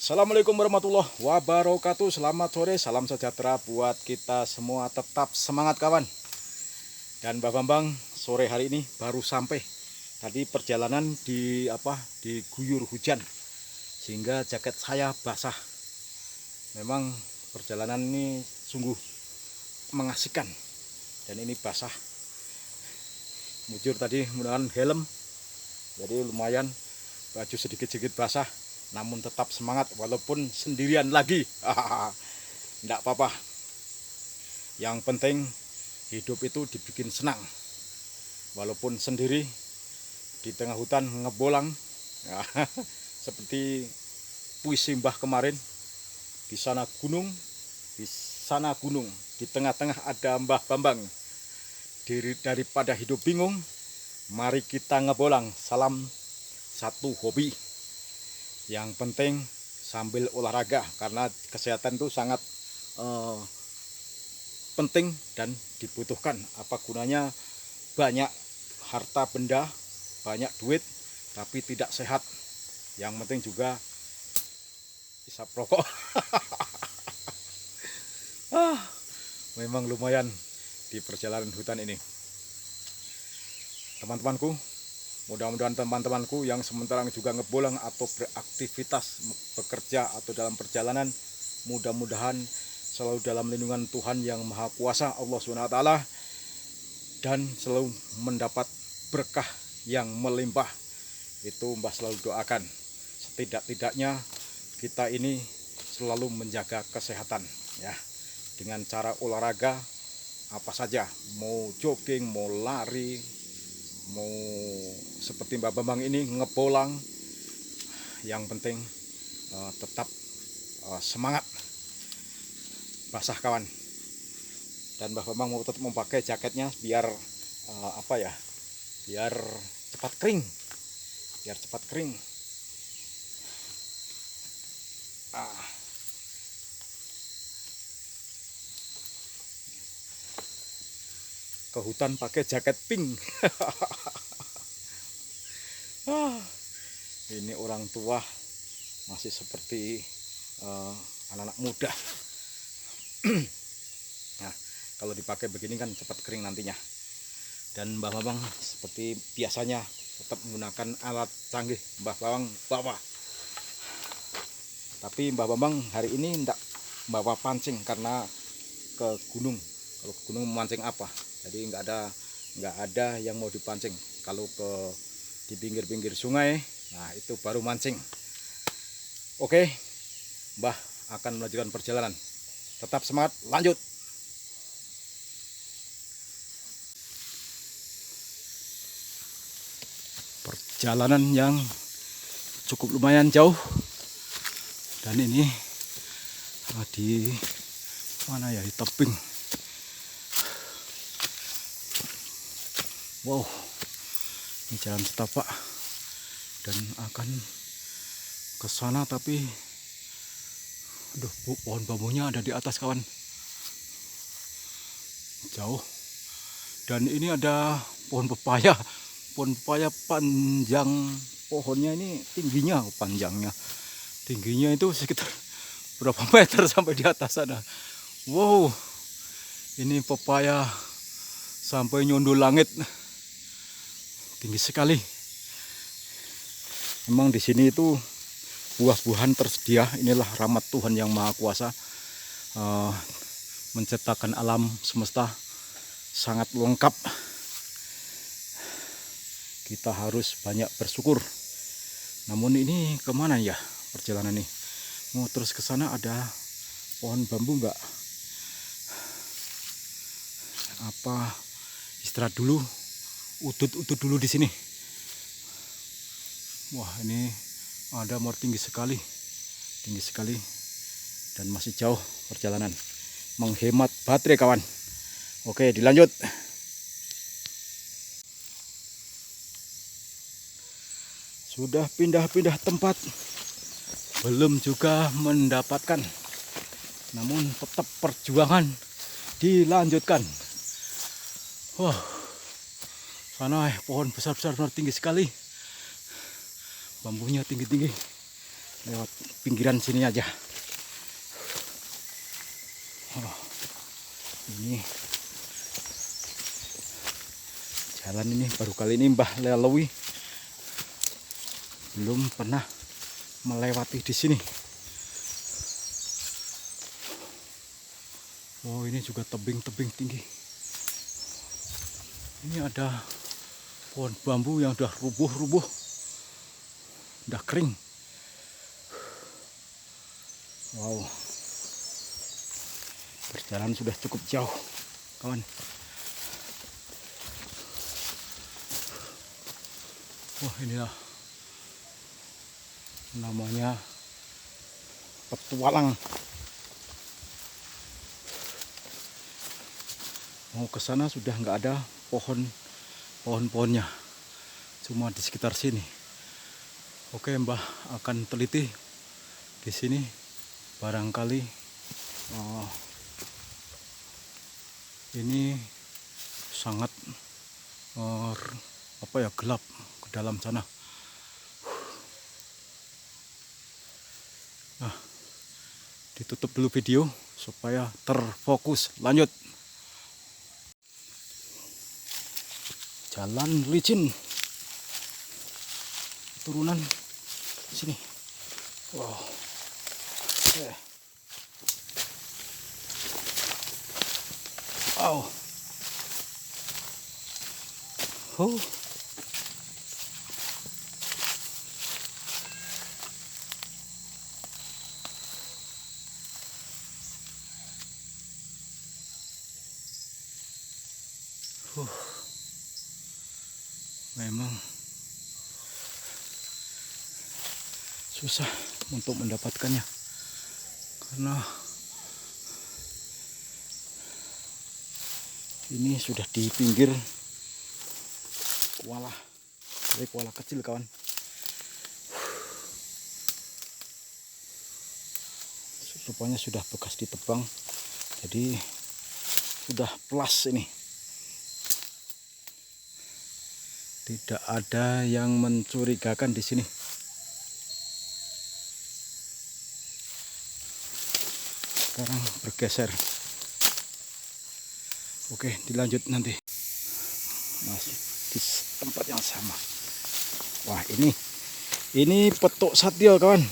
Assalamualaikum warahmatullahi wabarakatuh. Selamat sore, salam sejahtera buat kita semua. Tetap semangat kawan. Dan Mbak Bambang sore hari ini baru sampai. Tadi perjalanan diguyur hujan sehingga jaket saya basah. Memang perjalanan ini sungguh mengasihkan. Dan ini basah. Mujur tadi menggunakan helm. Jadi lumayan baju sedikit-sedikit basah. Namun tetap semangat walaupun sendirian lagi. Tidak apa-apa. Yang penting hidup itu dibikin senang. Walaupun sendiri di tengah hutan ngebolang. Seperti puisi Mbah kemarin. Di sana gunung, di tengah-tengah ada Mbah Bambang. Daripada hidup bingung, mari kita ngebolang. Salam satu hobi. Yang penting sambil olahraga, karena kesehatan itu sangat penting dan dibutuhkan. Apa gunanya banyak harta benda, banyak duit, tapi tidak sehat. Yang penting juga isap rokok. Memang lumayan di perjalanan hutan ini. Teman-temanku, mudah-mudahan teman-temanku yang sementara juga ngebolang atau beraktivitas bekerja atau dalam perjalanan, mudah-mudahan selalu dalam lindungan Tuhan yang Maha Kuasa, Allah SWT, dan selalu mendapat berkah yang melimpah. Itu Mbah selalu doakan. Setidak-tidaknya kita ini selalu menjaga kesehatan ya, dengan cara olahraga apa saja, mau jogging, mau lari, mau seperti Mbak Bambang ini ngebolang. Yang penting tetap semangat, basah kawan. Dan Mbak Bambang mau tetap memakai jaketnya biar biar cepat kering, ke hutan pakai jaket pink. Ini orang tua masih seperti anak-anak muda. Nah, kalau dipakai begini kan cepat kering nantinya. Dan Mbah Bambang seperti biasanya tetap menggunakan alat canggih Mbah Bambang bawa. Tapi Mbah Bambang hari ini tidak bawa pancing karena ke gunung. Kalau ke gunung memancing apa? Jadi nggak ada yang mau dipancing. Kalau di pinggir-pinggir sungai, nah itu baru mancing. Oke, Mbah akan melanjutkan perjalanan. Tetap semangat, lanjut. Perjalanan yang cukup lumayan jauh. Dan ini di mana ya, di tebing. Wow, ini jalan setapak dan akan ke sana, tapi aduh, pohon bambunya ada di atas kawan, jauh. Dan ini ada pohon pepaya panjang, pohonnya ini tingginya itu sekitar berapa meter sampai di atas sana. Wow, ini pepaya sampai nyundul langit. Tinggi sekali. Memang di sini itu buah-buahan tersedia. Inilah rahmat Tuhan yang Maha Kuasa, menciptakan alam semesta sangat lengkap. Kita harus banyak bersyukur. Namun ini kemana ya perjalanan ini? Mau terus ke sana ada pohon bambu enggak? Apa istirahat dulu? Udut dulu di sini. Wah, ini ada tinggi sekali dan masih jauh perjalanan. Menghemat baterai kawan. Oke, dilanjut. Sudah pindah-pindah tempat, belum juga mendapatkan. Namun tetap perjuangan dilanjutkan. Wah. Sana pohon besar-besar tinggi sekali. Bambunya tinggi-tinggi. lewat pinggiran sini aja. Oh, ini jalan ini baru kali ini Mbah lalui, belum pernah melewati di sini. Oh, ini juga tebing-tebing tinggi. Ini ada pohon bambu yang udah rubuh-rubuh, udah kering. Wow, perjalanan sudah cukup jauh, kawan. Wah, inilah namanya petualang. Mau ke sana sudah nggak ada pohon-pohonnya, cuma di sekitar sini. Oke, Mbah akan teliti di sini, barangkali ini sangat gelap ke dalam sana. Nah, ditutup dulu video supaya terfokus. Lanjut. Jalan licin, turunan sini. Wow. Wow. Oh. Memang susah untuk mendapatkannya karena ini sudah di pinggir kuala, kuala kecil, kawan. Rupanya sudah bekas ditebang, jadi sudah plus ini. Tidak ada yang mencurigakan di sini. Sekarang bergeser. Oke, dilanjut nanti. Masih di tempat yang sama. Wah, ini petuk satrio, kawan.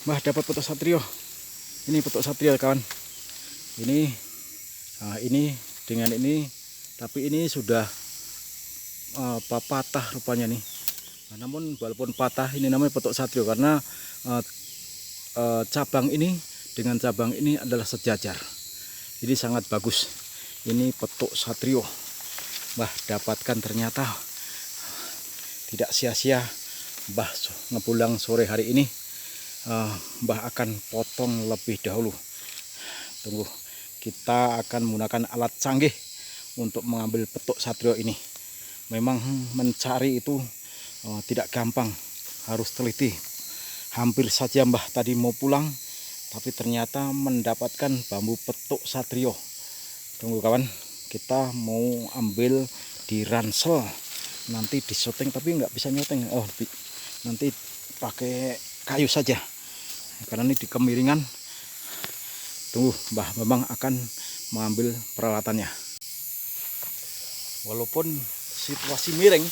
Mbah dapat petuk satrio. Ini petuk satrio, kawan. Ini dengan ini, tapi ini sudah patah rupanya nih. Namun walaupun patah, ini namanya petuk satrio karena cabang ini dengan cabang ini adalah sejajar. Jadi sangat bagus. Ini petuk satrio. Mbah dapatkan, ternyata tidak sia-sia. Mbah ngepulang sore hari ini, Mbah akan potong lebih dahulu. Tunggu, kita akan menggunakan alat canggih untuk mengambil petuk satrio ini. Memang mencari itu tidak gampang, harus teliti. Hampir saja Mbah tadi mau pulang, tapi ternyata mendapatkan bambu petuk satrio. Tunggu, kawan, kita mau ambil di ransel, nanti di syuting, tapi nggak bisa nyoteng. Oh, nanti pakai kayu saja karena ini di kemiringan. Tunggu, Mbah memang akan mengambil peralatannya. Walaupun situasi miring,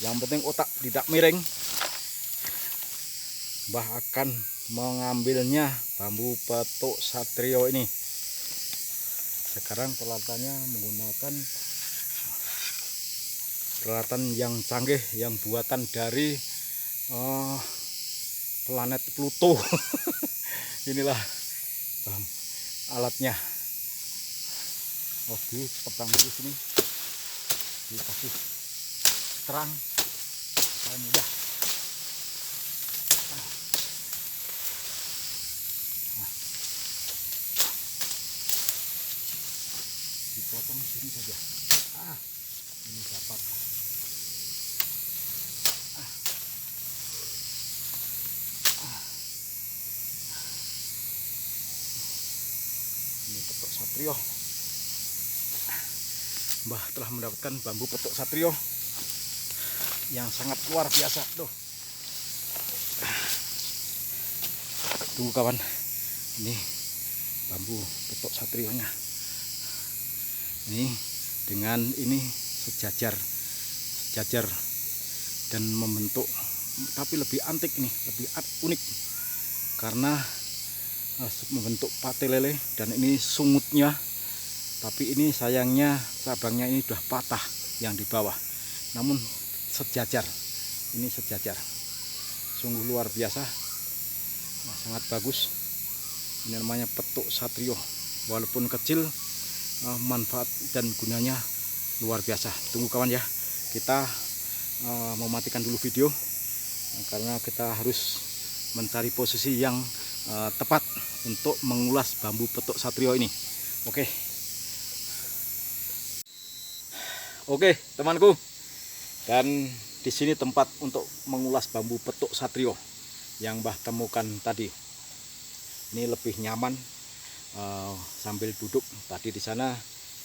yang penting otak tidak miring. Mbah akan mengambilnya bambu petuk satrio ini. Sekarang peralatannya menggunakan peralatan yang canggih, yang buatan dari planet Pluto. Inilah alatnya. Oh, ditebang dulu sini, dikasih terang supaya mudah. Dipotong sini saja. Ini dapat. Ini petuk satrio. Mbah telah mendapatkan bambu petuk satrio yang sangat luar biasa tuh. tunggu kawan, ini bambu petok satrionya. Ini dengan ini sejajar dan membentuk, tapi lebih antik ini, lebih unik karena membentuk pate lele. Dan ini sungutnya, tapi ini sayangnya cabangnya ini sudah patah yang di bawah, namun sejajar, ini sejajar, sungguh luar biasa. Sangat bagus. Ini namanya petuk satrio, walaupun kecil manfaat dan gunanya luar biasa. Tunggu kawan ya, kita mematikan dulu video karena kita harus mencari posisi yang tepat untuk mengulas bambu petuk satrio ini. Oke temanku, dan di sini tempat untuk mengulas bambu petuk satrio yang Mbah temukan tadi. Ini lebih nyaman sambil duduk. Tadi di sana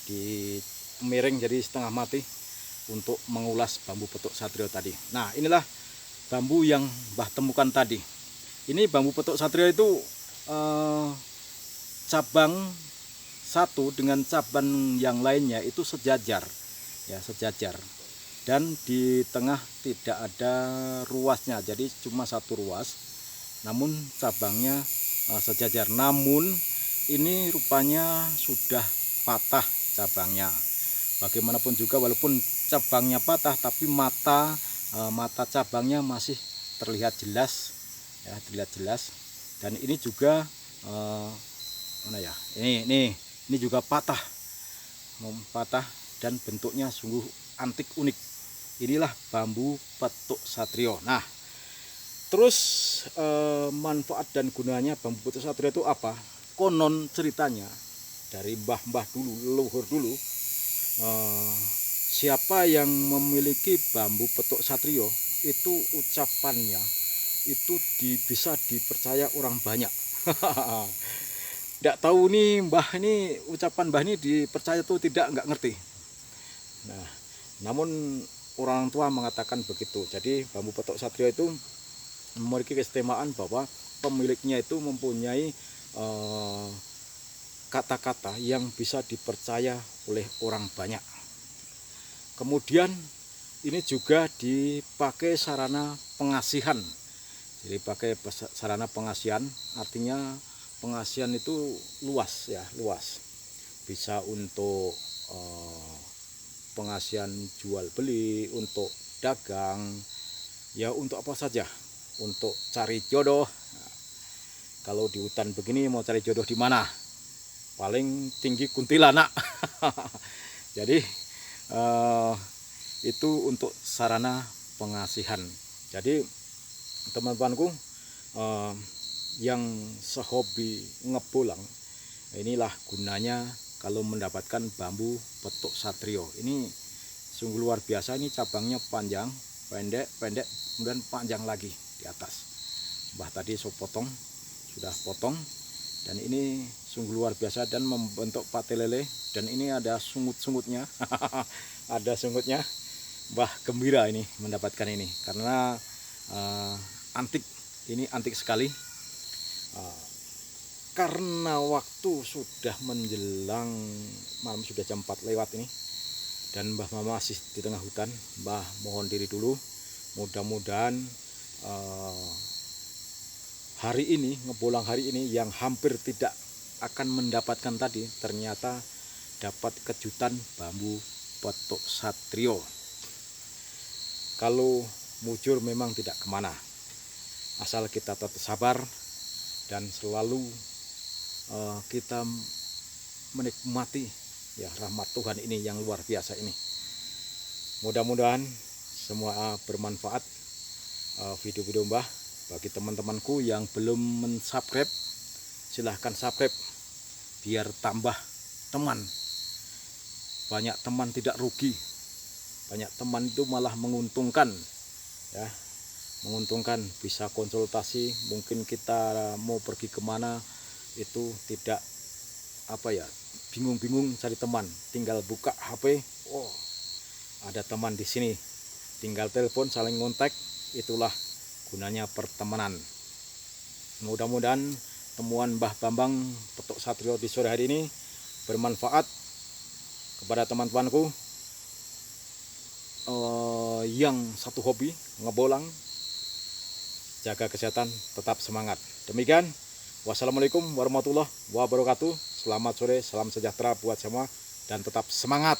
di miring jadi setengah mati untuk mengulas bambu petuk satrio tadi. Nah, inilah bambu yang Mbah temukan tadi. Ini bambu petuk satrio itu cabang satu dengan cabang yang lainnya itu sejajar, ya sejajar. Dan di tengah tidak ada ruasnya, jadi cuma satu ruas. Namun cabangnya sejajar. Namun ini rupanya sudah patah cabangnya. Bagaimanapun juga walaupun cabangnya patah, tapi mata cabangnya masih terlihat jelas, ya terlihat jelas. Dan ini juga mana ya? Ini juga patah dan bentuknya sungguh antik unik. Inilah bambu petuk satrio. Nah, terus manfaat dan gunanya bambu petuk satrio itu apa? Konon ceritanya dari mbah-mbah dulu, leluhur dulu, siapa yang memiliki bambu petuk satrio itu ucapannya itu bisa dipercaya orang banyak. Tidak tahu nih mbah ini, ucapan mbah ini dipercaya tuh tidak, nggak ngerti. Nah, namun orang tua mengatakan begitu. Jadi bambu petuk satrio itu memiliki keistimewaan bahwa pemiliknya itu mempunyai kata-kata yang bisa dipercaya oleh orang banyak. Kemudian ini juga dipakai sarana pengasihan. Jadi pakai sarana pengasihan, artinya pengasihan itu luas ya, luas. Bisa untuk pengasihan jual beli, untuk dagang, ya untuk apa saja, untuk cari jodoh. Nah, kalau di hutan begini mau cari jodoh di mana? Paling tinggi kuntilanak. Jadi itu untuk sarana pengasihan. Jadi teman-temanku yang sehobi ngebolang, inilah gunanya kalau mendapatkan bambu petuk satrio. Ini sungguh luar biasa. Ini cabangnya panjang, pendek, kemudian panjang lagi di atas. Mbah tadi sudah potong, dan ini sungguh luar biasa dan membentuk pate lele. Dan ini ada sungut-sungutnya. Ada sungutnya. Mbah gembira ini mendapatkan ini karena antik. Ini antik sekali. Karena waktu sudah menjelang malam, sudah jam 4 lewat ini, dan Mbah Mama masih di tengah hutan. Mbah mohon diri dulu. Mudah-mudahan hari ini, ngebolang hari ini yang hampir tidak akan mendapatkan tadi, ternyata dapat kejutan bambu petuk satrio. Kalau mujur memang tidak kemana, asal kita tetap sabar dan selalu kita menikmati ya rahmat Tuhan ini yang luar biasa ini. Mudah-mudahan semua bermanfaat video-video Mbah. Bagi teman-temanku yang belum mensubscribe, silahkan subscribe biar tambah teman. Banyak teman tidak rugi, banyak teman itu malah menguntungkan, ya menguntungkan. Bisa konsultasi, mungkin kita mau pergi kemana itu tidak bingung-bingung cari teman, tinggal buka HP, oh ada teman di sini, tinggal telepon, saling kontak. Itulah gunanya pertemanan. Mudah-mudahan temuan Mbah Bambang Petuk Satrio di sore hari ini bermanfaat kepada teman-temanku yang satu hobi ngebolang. Jaga kesehatan, tetap semangat. Demikian, wassalamualaikum warahmatullahi wabarakatuh. Selamat sore, salam sejahtera buat semua, dan tetap semangat.